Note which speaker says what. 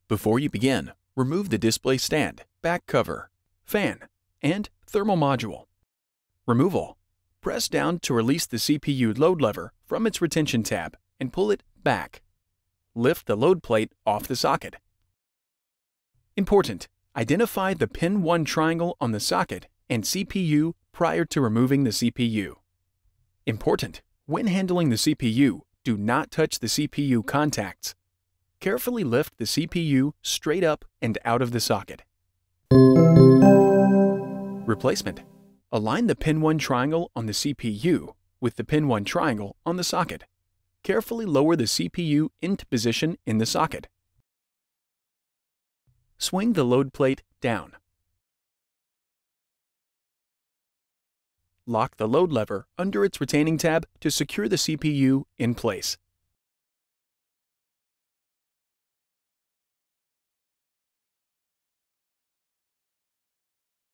Speaker 1: Before you begin, remove the display stand, back cover, fan, and thermal module. Removal. Press down to release the CPU load lever from its retention tab and pull it back. Lift the load plate off the socket. Important: identify the pin 1 triangle on the socket and CPU prior to removing the CPU. Important: when handling the CPU, do not touch the CPU contacts. Carefully lift the CPU straight up and out of the socket. Replacement. Align the pin 1 triangle on the CPU with the pin 1 triangle on the socket. Carefully lower the CPU into position in the socket. Swing the load plate down. Lock the load lever under its retaining tab to secure the CPU in place.